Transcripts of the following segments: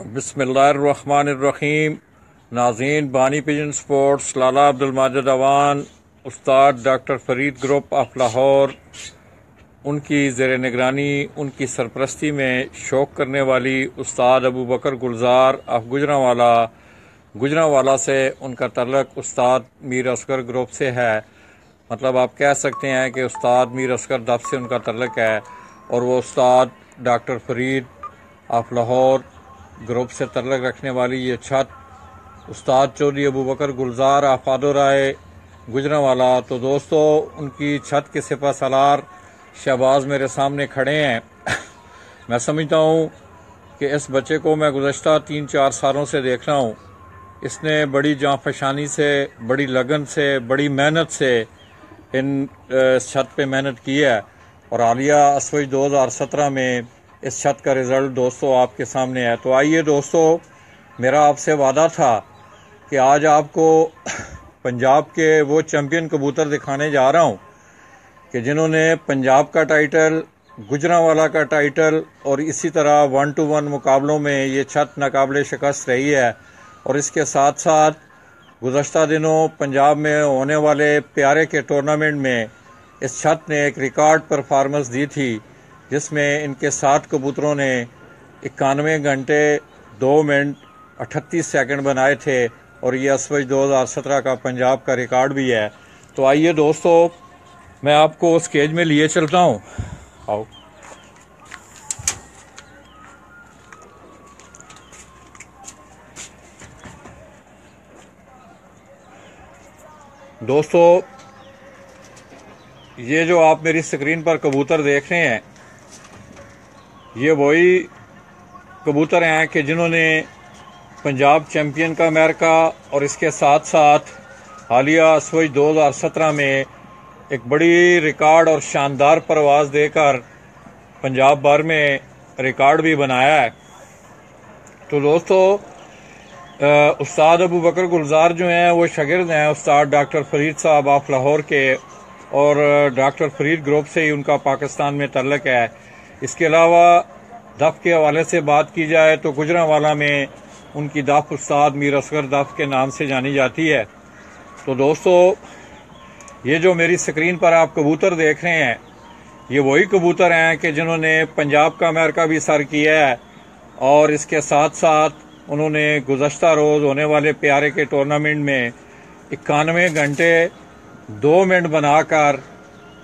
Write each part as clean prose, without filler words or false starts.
बिस्मिल्लाहिर्रहमानिर्रहीम। नाज़रीन, बानी pigeon sports, Lala Abdul Majid Awan, Ustad doctor Farid group of Lahore, उनकी ज़ेर निगरानी, उनकी सरपरस्ती में शौक़ करने वाली उस्ताद अबू बकर गुलजार ऑफ गुजरांवाला से उनका तल्लुक़ उस्ताद मीर असगर ग्रुप से है। मतलब आप कह सकते हैं कि उस्ताद मीर असगर दफ से उनका तल्लुक़ है और वो उस्ताद doctor Farid of Lahore group से तल्लुक़ रखने वाली ये छत उस्ताद चौधरी अबू बकर गुलजार आफादो राय गुजरांवाला। तो दोस्तों, उनकी छत के सिपह सालार शहबाज मेरे सामने खड़े हैं। मैं समझता हूँ कि इस बच्चे को मैं गुज़श्ता 3-4 सालों से देख रहा हूँ। इसने बड़ी जाँफशानी से, बड़ी लगन से, बड़ी मेहनत से इस छत पे मेहनत की है और हालिया असवज 2017 में इस छत का रिज़ल्ट दोस्तों आपके सामने है। तो आइए दोस्तों, मेरा आपसे वादा था कि आज आपको पंजाब के वो चैम्पियन कबूतर दिखाने जा रहा हूँ कि जिन्होंने पंजाब का टाइटल, गुजरांवाला का टाइटल और इसी तरह 1-to-1 मुकाबलों में ये छत नाकाबिले शिकस्त रही है। और इसके साथ साथ गुज़श्ता दिनों पंजाब में होने वाले प्यारे के टूर्नामेंट में इस छत ने एक रिकॉर्ड परफॉर्मेंस दी थी, जिसमें इनके 7 कबूतरों ने 91 घंटे 2 मिनट 38 सेकंड बनाए थे और ये असवज 2017 का पंजाब का रिकॉर्ड भी है। तो आइए दोस्तों, मैं आपको उस केज में लिए चलता हूँ। आओ दोस्तों, ये जो आप मेरी स्क्रीन पर कबूतर देख रहे हैं, ये वही कबूतर हैं कि जिन्होंने पंजाब चैम्पियन का अमेरिका और इसके साथ साथ हालिया असवज 2017 में एक बड़ी रिकॉर्ड और शानदार परवाज देकर पंजाब भर में रिकॉर्ड भी बनाया है। तो दोस्तों, उस्ताद अबू बकर गुलजार जो हैं वो शागिर्द हैं उस्ताद डॉक्टर फरीद साहब ऑफ लाहौर के और डॉक्टर फरीद ग्रुप से ही उनका पाकिस्तान में तल्लुक़ है। इसके अलावा दफ़ के हवाले से बात की जाए तो गुजरांवाला में उनकी दफ़ उस्ताद मीर असगर दफ़ के नाम से जानी जाती है। तो दोस्तों, ये जो मेरी स्क्रीन पर आप कबूतर देख रहे हैं, ये वही कबूतर हैं कि जिन्होंने पंजाब का अमेरिका भी सर किया है और इसके साथ साथ उन्होंने गुज़श्ता रोज़ होने वाले प्यारे के टूर्नामेंट में 91 घंटे 2 मिनट बनाकर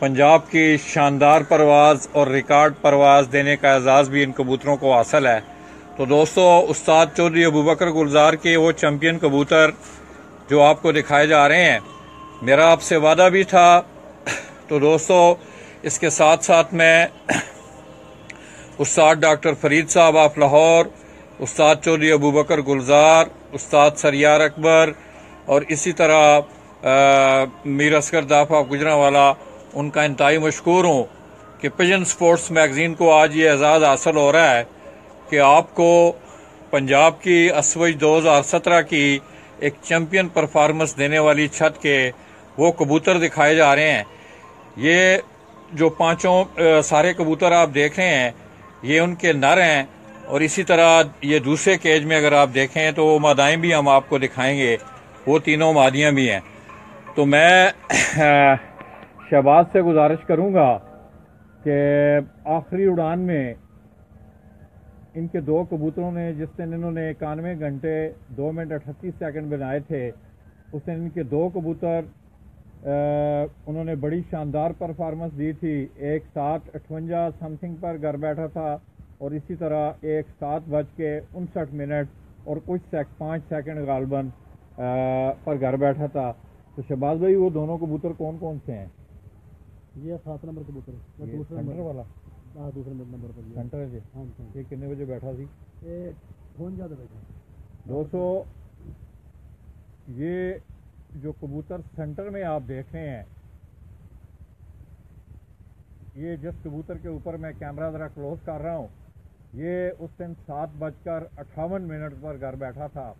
पंजाब की शानदार परवाज़ और रिकॉर्ड परवाज़ देने का एजाज़ भी इन कबूतरों को हासिल है। तो दोस्तों, उस्ताद चौधरी अबू बकर गुलजार के वो चैम्पियन कबूतर जो आपको दिखाए जा रहे हैं, मेरा आपसे वादा भी था। तो दोस्तों, इसके साथ साथ मैं उस्ताद डॉक्टर फरीद साहब ऑफ लाहौर, उस्ताद चौधरी अबू बकर गुलजार, उस्ताद सरियार अकबर और इसी तरह मीर असगर दफ़ ऑफ गुजरांवाला, उनका इंतहाई मशकूर हूँ कि पिजन स्पोर्ट्स मैगज़ीन को आज ये एजाज़ हासिल हो रहा है कि आपको पंजाब की असवज 2017 की एक चैम्पियन परफॉर्मेंस देने वाली छत के वो कबूतर दिखाए जा रहे हैं। ये जो पांचों सारे कबूतर आप देख रहे हैं, ये उनके नर हैं और इसी तरह ये दूसरे केज में अगर आप देखें तो वो मादाएँ भी हम आपको दिखाएंगे, वो तीनों मादियाँ भी हैं। तो मैं शहबाज से गुजारिश करूँगा कि आखिरी उड़ान में इनके 2 कबूतरों ने, जिस दिन इन्होंने 91 घंटे 2 मिनट 38 सेकंड बनाए थे, उस दिन इनके 2 कबूतर उन्होंने बड़ी शानदार परफॉर्मेंस दी थी। एक 7:58 समथिंग पर घर बैठा था और इसी तरह एक 7:59 और कुछ 5 सेकंड गालबन पर घर बैठा था। तो शहबाज भाई, वो दोनों कबूतर कौन कौन से हैं? ये 7 नंबर कबूतर, दूसरा सेंटर वाला। हाँ, दूसरे नंबर पर सेंटर है जी। हाँ, ये कितने बजे बैठा थी? ये फोन ज़्यादा बैठा। दोस्तों, ये जो कबूतर सेंटर में आप देख रहे हैं, ये जिस कबूतर के ऊपर मैं कैमरा ज़रा क्लोज कर रहा हूँ, ये उस दिन 7:58 पर घर बैठा था।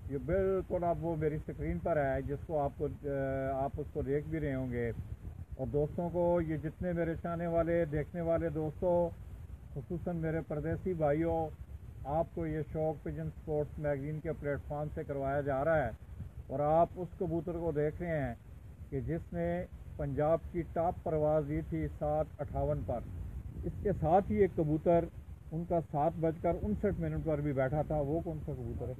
ये बिल्कुल आप वो मेरी स्क्रीन पर है, जिसको आप उसको देख भी रहे होंगे। और दोस्तों को, ये जितने मेरे चाहने वाले देखने वाले दोस्तों, खुसूसन मेरे परदेसी भाइयों, आपको ये शौक पिजन स्पोर्ट्स मैगजीन के प्लेटफॉर्म से करवाया जा रहा है और आप उस कबूतर को देख रहे हैं कि जिसने पंजाब की टॉप परवाज़ दी थी 7:58 पर। इसके साथ ही एक कबूतर उनका 7:59 पर भी बैठा था। वो कौन सा कबूतर है?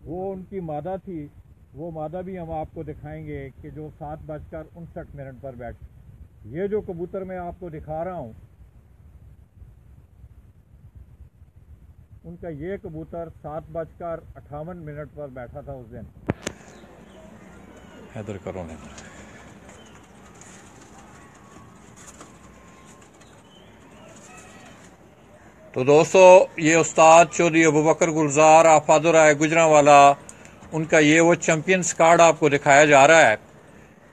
वो उनकी मादा थी। वो मादा भी हम आपको दिखाएंगे कि जो 7:59 पर बैठी। ये जो कबूतर मैं आपको दिखा रहा हूँ, उनका ये कबूतर 7:58 पर बैठा था उस दिन। इधर करो ना। तो दोस्तों, ये उस्ताद चौधरी अबू बकर गुलजार आफादुर राय गुजरांवाला, उनका ये वो चैंपियंस कार्ड आपको दिखाया जा रहा है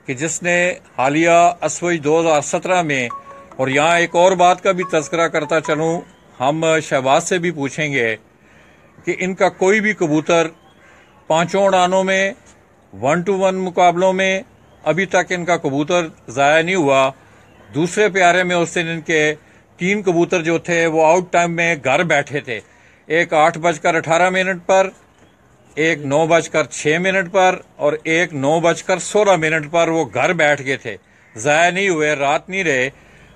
कि जिसने हालिया असवज 2017 में, और यहाँ एक और बात का भी तज़किरा करता चलूँ, हम शहबाज से भी पूछेंगे कि इनका कोई भी कबूतर 5 उड़ानों में 1-to-1 मुकाबलों में अभी तक इनका कबूतर ज़ाया नहीं हुआ। दूसरे प्यारे में उस दिन इनके 3 कबूतर जो थे वो आउट टाइम में घर बैठे थे। एक 8:18 पर, एक 9:06 पर और एक 9:16 पर वो घर बैठ गए थे, ज़ाया नहीं हुए, रात नहीं रहे।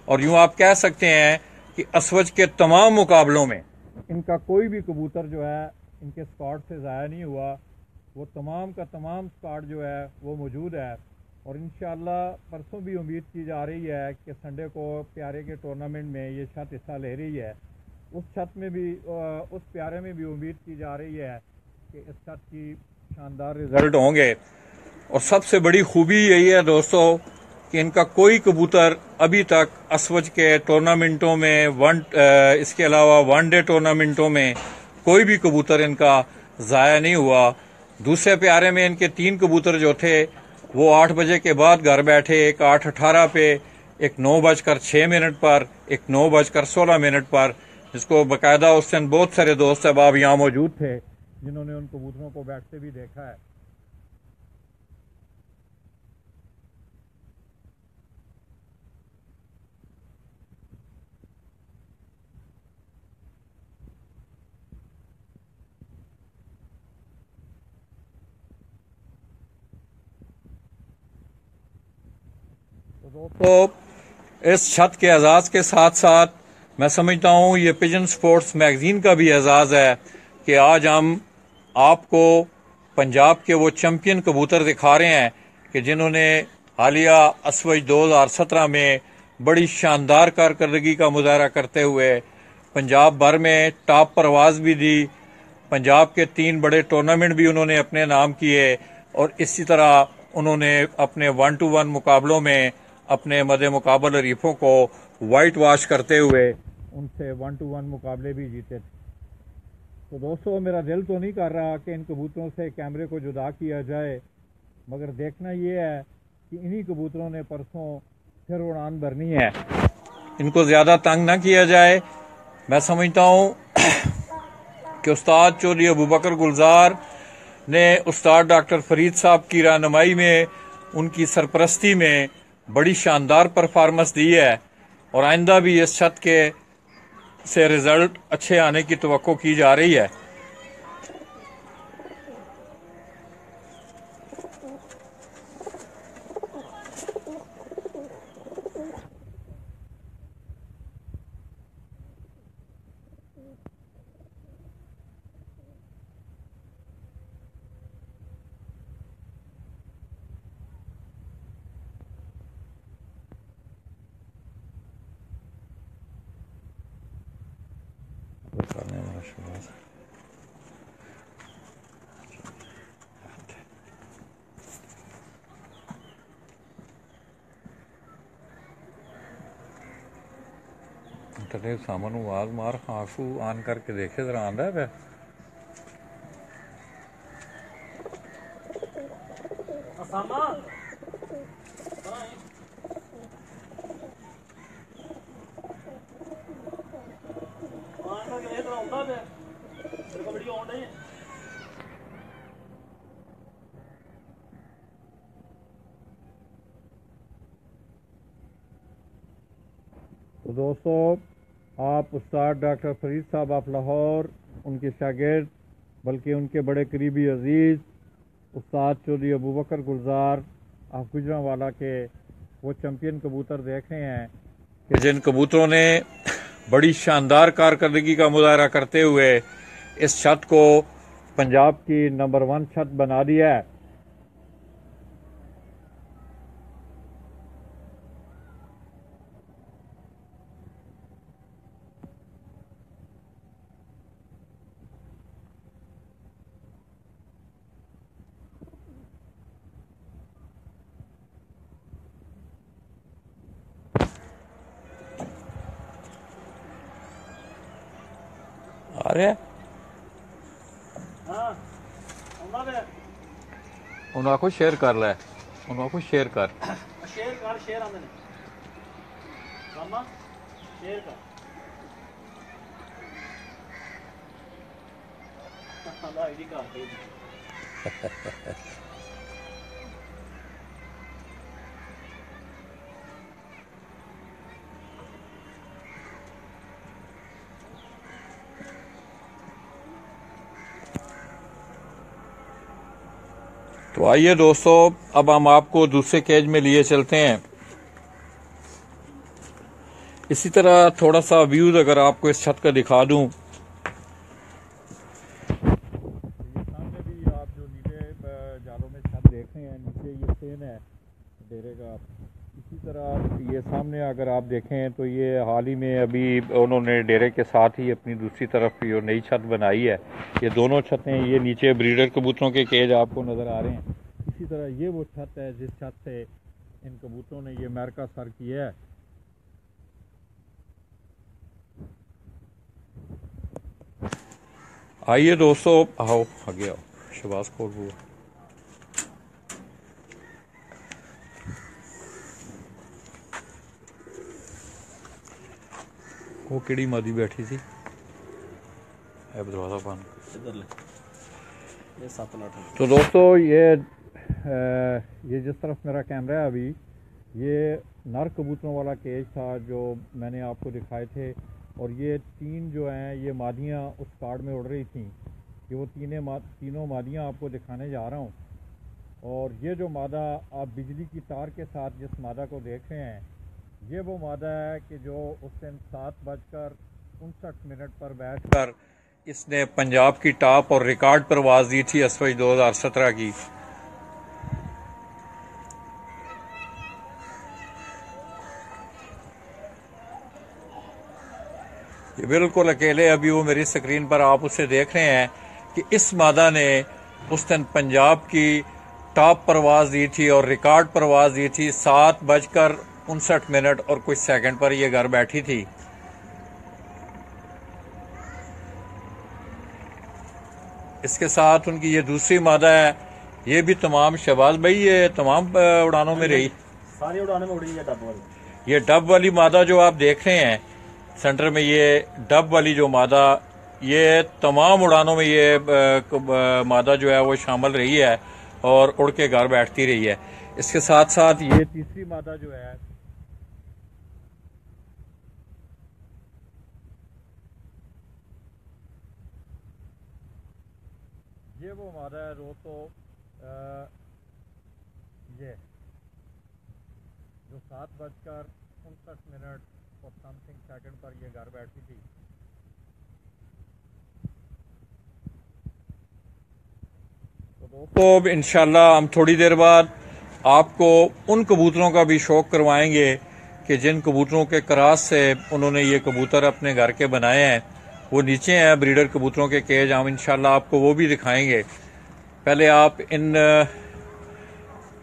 और यूँ आप कह सकते हैं कि असवज के तमाम मुकाबलों में इनका कोई भी कबूतर जो है इनके स्क्वाड से ज़ाया नहीं हुआ। वो तमाम का तमाम स्क्वाड जो है वो मौजूद है। और इंशाअल्लाह परसों भी उम्मीद की जा रही है कि संडे को प्यारे के टूर्नामेंट में ये छत हिस्सा ले रही है। उस छत में भी, उस प्यारे में भी उम्मीद की जा रही है कि इस छत की शानदार रिजल्ट होंगे। और सबसे बड़ी खूबी यही है दोस्तों कि इनका कोई कबूतर अभी तक असवज के टूर्नामेंटों में, इसके अलावा वनडे टूर्नामेंटों में कोई भी कबूतर इनका ज़ाया नहीं हुआ। दूसरे प्यारे में इनके 3 कबूतर जो थे वो 8 बजे के बाद घर बैठे, एक 8:18 पे, एक 9:06 पर, एक 9:16 पर, जिसको बाकायदा उस दिन बहुत सारे दोस्त अहबाब यहाँ मौजूद थे जिन्होंने उन कबूतरों को बैठते भी देखा है। तो दोस्तों, इस छत के एजाज़ के साथ साथ मैं समझता हूँ ये पिजन स्पोर्ट्स मैगजीन का भी एजाज़ है कि आज हम आपको पंजाब के वो चैंपियन कबूतर दिखा रहे हैं कि जिन्होंने हालिया असवज 2017 में बड़ी शानदार कारकर्दगी का मुजाहरा करते हुए पंजाब भर में टॉप परवाज़ भी दी। पंजाब के 3 बड़े टूर्नामेंट भी उन्होंने अपने नाम किए और इसी तरह उन्होंने अपने 1-to-1 मुकाबलों में अपने मदे मुकाबल हरीफों को वाइट वॉश करते हुए उनसे 1-to-1 मुकाबले भी जीते थे। तो दोस्तों, मेरा दिल तो नहीं कर रहा कि इन कबूतरों से कैमरे को जुदा किया जाए, मगर देखना ये है कि इन्हीं कबूतरों ने परसों फिर उड़ान भरनी है। इनको ज़्यादा तंग ना किया जाए। मैं समझता हूँ कि उस्ताद चौधरी अबू बकर गुलजार ने उस्ताद डॉक्टर फरीद साहब की रहनुमाई में, उनकी सरपरस्ती में बड़ी शानदार परफॉर्मेंस दी है और आइंदा भी इस छत के से रिजल्ट अच्छे आने की तवक्को की जा रही है। इंटरनेट सामान आवाज मार आंसू ऑन करके देखे जरा आंदा है पे तो दोस्तों, आप उस्ताद डॉक्टर फरीद साहब ऑफ लाहौर, उनके शागिर्द बल्कि उनके बड़े करीबी अजीज़ उस्ताद चौधरी अबू बकर गुलजार ऑफ गुजरांवाला के वो चैम्पियन कबूतर देख रहे हैं कि जिन कबूतरों ने बड़ी शानदार कारकर्दगी का मुजाहरा करते हुए इस छत को पंजाब की नंबर 1 छत बना दिया है। आ रहे हैं उन्होंने शेयर कर लै उन्होंने शेयर कर शेयर आंदे ने मामा शेयर कर अल्लाह आईडी कर दे तो आइए दोस्तों, अब हम आपको दूसरे केज में लिए चलते हैं। इसी तरह थोड़ा सा व्यूज अगर आपको इस छत का दिखा दूं, ये सामने भी आप जो नीले जालों में छत देख रहे हैं, नीचे ये सेन है डेरे का। इसी तरह ये सामने अगर आप देखें तो ये हाल ही में अभी उन्होंने डेरे के साथ ही अपनी दूसरी तरफ जो नई छत बनाई है, ये दोनों छतें, ये नीचे ब्रीडर कबूतरों के केज आपको नज़र आ रहे हैं। इसी तरह ये वो छत है जिस छत से इन कबूतरों ने ये अमेरिका सर किया है। आइए दोस्तों, आओ आगे आओ, शहबाज खोल हुआ। वो केड़ी मादी बैठी थी, है दरवाजा बंद इधर ले ये 7 लाख। तो दोस्तों, ये जिस तरफ मेरा कैमरा है अभी, ये नर कबूतरों वाला केज था जो मैंने आपको दिखाए थे, और ये 3 जो हैं ये मादियाँ उस कार्ड में उड़ रही थी। ये वो तीनों मादियाँ आपको दिखाने जा रहा हूँ। और ये जो मादा आप बिजली की तार के साथ जिस मादा को देख रहे हैं, ये वो मादा है कि जो उस दिन 7:59 पर बैठकर इसने पंजाब की टॉप और रिकॉर्ड परवाज दी थी असवज 2017 की। ये बिल्कुल अकेले अभी वो मेरी स्क्रीन पर आप उसे देख रहे हैं कि इस मादा ने उस दिन पंजाब की टॉप परवाज दी थी और रिकॉर्ड परवाज दी थी। 7:59 और कुछ सेकंड पर ये घर बैठी थी। इसके साथ उनकी ये दूसरी मादा है, ये भी तमाम, शहबाज भाई ये तमाम उड़ानों में रही, सारी उड़ाने में उड़ी है डब वाली। ये डब वाली मादा जो आप देख रहे हैं सेंटर में, ये डब वाली जो मादा, ये तमाम उड़ानों में ये मादा जो है वो शामिल रही है और उड़ के घर बैठती रही है। इसके साथ साथ ये तीसरी मादा जो है, ये वो मादा है दोस्तों, ये जो 7:59 और समथिंग सेकंड पर ये घर बैठी थी। तो दोस्तों, इंशाल्लाह हम थोड़ी देर बाद आपको उन कबूतरों का भी शौक करवाएंगे कि जिन कबूतरों के क्रास से उन्होंने ये कबूतर अपने घर के बनाए हैं। वो नीचे हैं ब्रीडर कबूतरों के केज, हम इंशाल्लाह आपको वो भी दिखाएंगे। पहले आप इन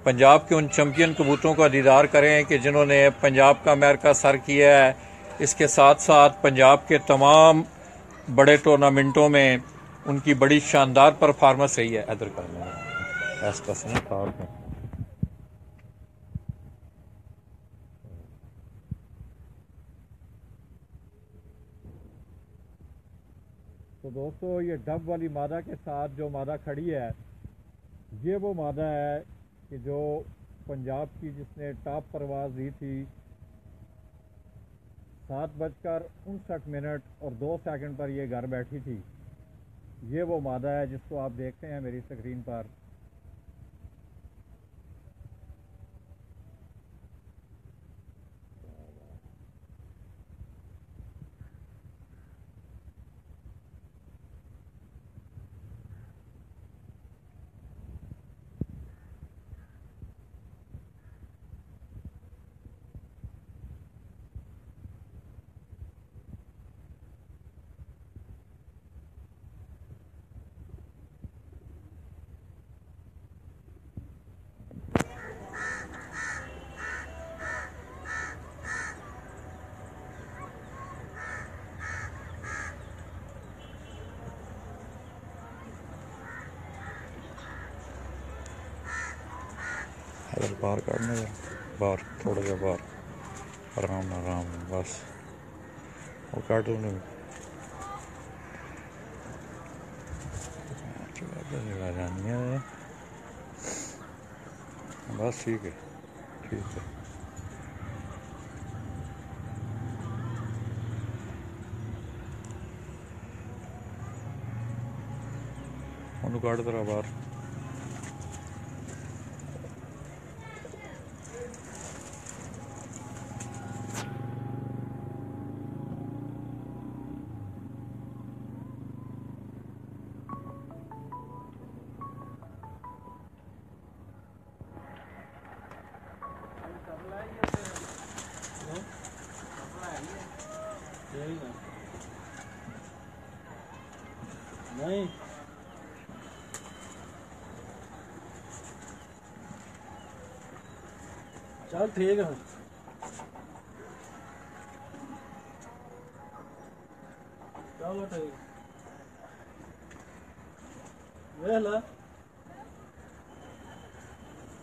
पंजाब के उन चैम्पियन कबूतरों का दीदार करें कि जिन्होंने पंजाब का अमेरिका सर किया है। इसके साथ साथ पंजाब के तमाम बड़े टूर्नामेंटों में उनकी बड़ी शानदार परफॉर्मेंस रही है। इधर करना तो दोस्तों, ये डब वाली मादा के साथ जो मादा खड़ी है, ये वो मादा है कि जो पंजाब की जिसने टॉप परवाज दी थी 7:59 और 2 सेकंड पर ये घर बैठी थी। ये वो मादा है जिसको आप देखते हैं मेरी स्क्रीन पर। बाहर काटने का, बाहर थोड़ा सा बाहर, आराम आराम बस वो काटू नहीं। जानी है बस, ठीक है ठीक है। ਉਹਨੂੰ ਕੱਢ ਤੇਰਾ ਬਾਹਰ। नहीं चल ठीक है चलो ठीक देख ला।